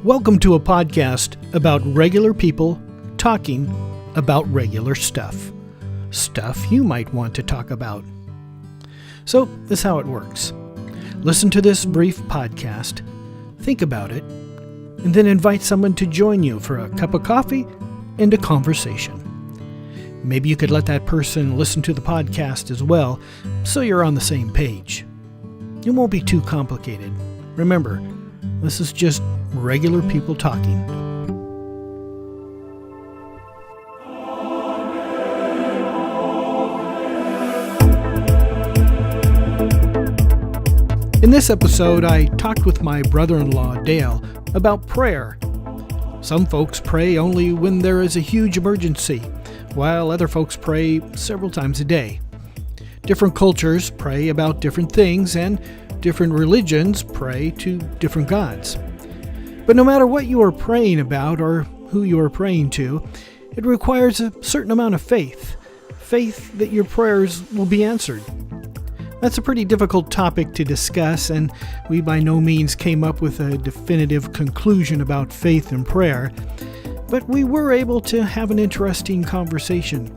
Welcome to a podcast about regular people talking about regular stuff. Stuff you might want to talk about. So, this is how it works. Listen to this brief podcast, think about it, and then invite someone to join you for a cup of coffee and a conversation. Maybe you could let that person listen to the podcast as well, so you're on the same page. It won't be too complicated. Remember, this is just regular people talking. In this episode, I talked with my brother-in-law, Dale, about prayer. Some folks pray only when there is a huge emergency, while other folks pray several times a day. Different cultures pray about different things, and different religions pray to different gods. But no matter what you are praying about or who you are praying to, it requires a certain amount of faith. Faith that your prayers will be answered. That's a pretty difficult topic to discuss, and we by no means came up with a definitive conclusion about faith and prayer. But we were able to have an interesting conversation,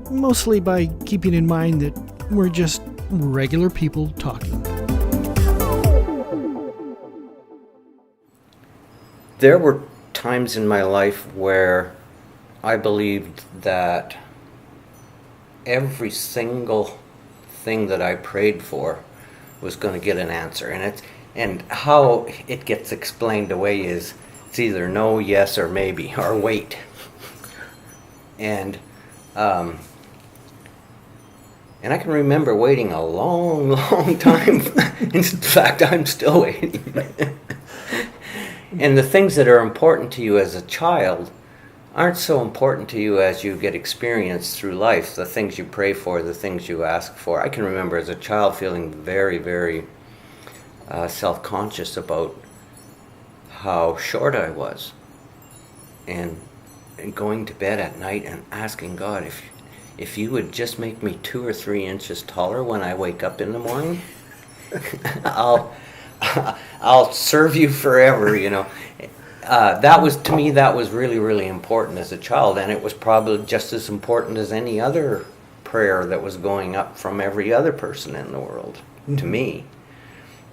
mostly by keeping in mind that we're just regular people talking. There were times in my life where I believed that every single thing that I prayed for was going to get an answer, and how it gets explained away is it's either no, yes, or maybe, or wait. And I can remember waiting a long, long time. In fact, I'm still waiting. And the things that are important to you as a child aren't so important to you as you get experience through life. The things you pray for, the things you ask for. I can remember as a child feeling very, very self-conscious about how short I was. And going to bed at night and asking God, if you would just make me 2 or 3 inches taller when I wake up in the morning, I'll serve you forever, you know. That was really, really important as a child, and it was probably just as important as any other prayer that was going up from every other person in the world. Mm-hmm. To me,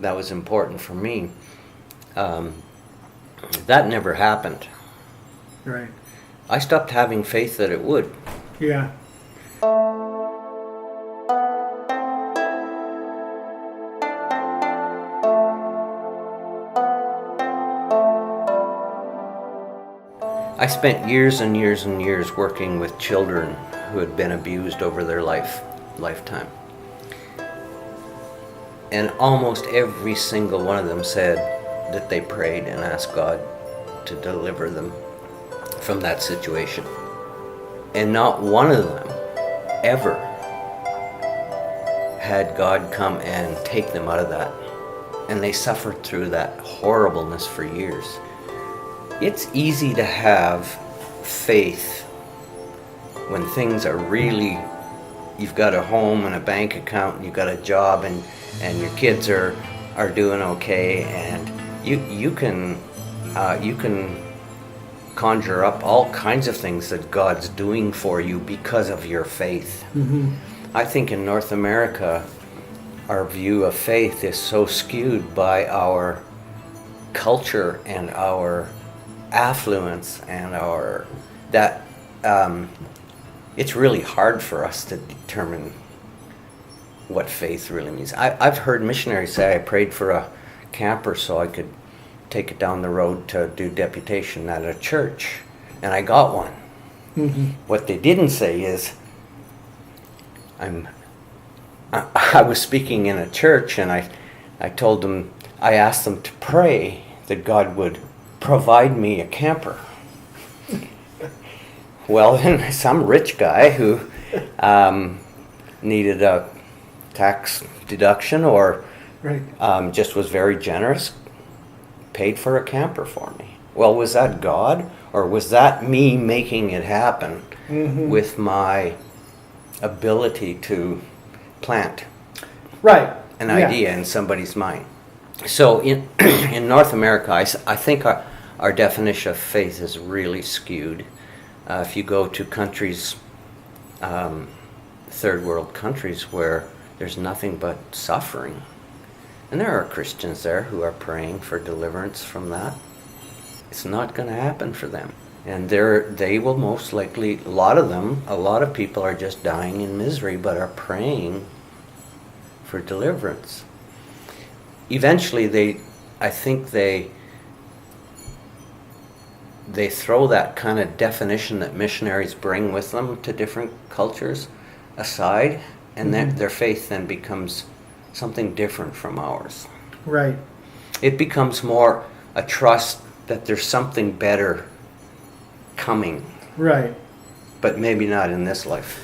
that was important for me. That never happened. Right. I stopped having faith that it would. Yeah. I spent years and years and years working with children who had been abused over their lifetime. And almost every single one of them said that they prayed and asked God to deliver them from that situation. And not one of them ever had God come and take them out of that. And they suffered through that horribleness for years. It's easy to have faith when things are really, you've got a home and a bank account, and you've got a job, and your kids are doing okay, and you can conjure up all kinds of things that God's doing for you because of your faith. Mm-hmm. I think in North America, our view of faith is so skewed by our culture and our affluence and it's really hard for us to determine what faith really means. I've heard missionaries say I prayed for a camper so I could take it down the road to do deputation at a church, and I got one. Mm-hmm. What they didn't say is I was speaking in a church, and I asked them to pray that God would provide me a camper. Well, then some rich guy who needed a tax deduction or just was very generous paid for a camper for me. Well, was that God, or was that me making it happen with my ability to plant an idea in somebody's mind? So in North America, I think our definition of faith is really skewed. If you go to countries, third world countries, where there's nothing but suffering, and there are Christians there who are praying for deliverance from that, it's not going to happen for them. And they will most likely, a lot of people are just dying in misery, but are praying for deliverance. Eventually, I think they throw that kind of definition that missionaries bring with them to different cultures aside, and then their faith then becomes something different from ours. Right. It becomes more a trust that there's something better coming. Right. But maybe not in this life.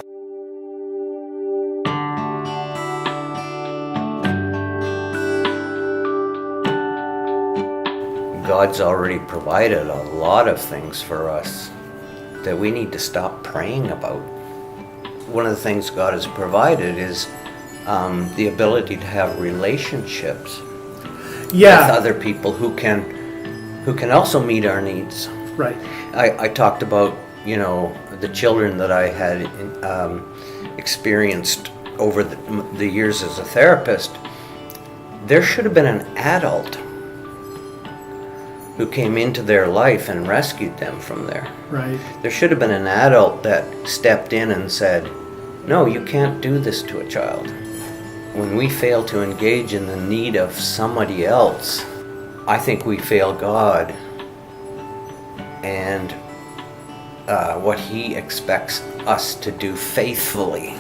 God's already provided a lot of things for us that we need to stop praying about. One of the things God has provided is the ability to have relationships with other people who can also meet our needs. Right. I talked about, the children that I had experienced over the years as a therapist. There should have been an adult who came into their life and rescued them from there. Right. There should have been an adult that stepped in and said, no, you can't do this to a child. When we fail to engage in the need of somebody else, I think we fail God and what He expects us to do faithfully.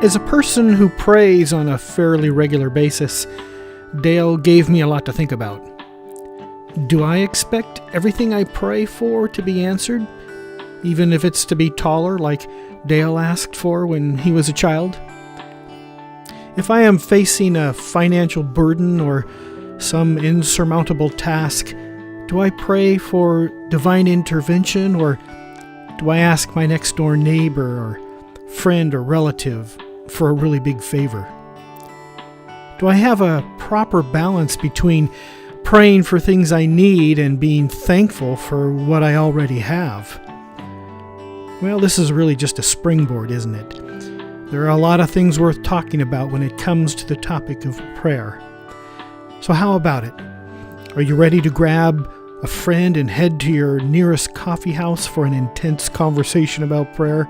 As a person who prays on a fairly regular basis, Dale gave me a lot to think about. Do I expect everything I pray for to be answered, even if it's to be taller like Dale asked for when he was a child? If I am facing a financial burden or some insurmountable task, do I pray for divine intervention, or do I ask my next door neighbor or friend or relative for a really big favor? Do I have a proper balance between praying for things I need and being thankful for what I already have? Well, this is really just a springboard, isn't it? There are a lot of things worth talking about when it comes to the topic of prayer. So how about it? Are you ready to grab a friend and head to your nearest coffee house for an intense conversation about prayer?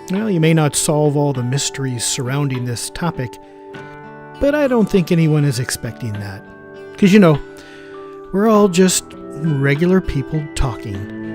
Well, you may not solve all the mysteries surrounding this topic, but I don't think anyone is expecting that. Because, we're all just regular people talking.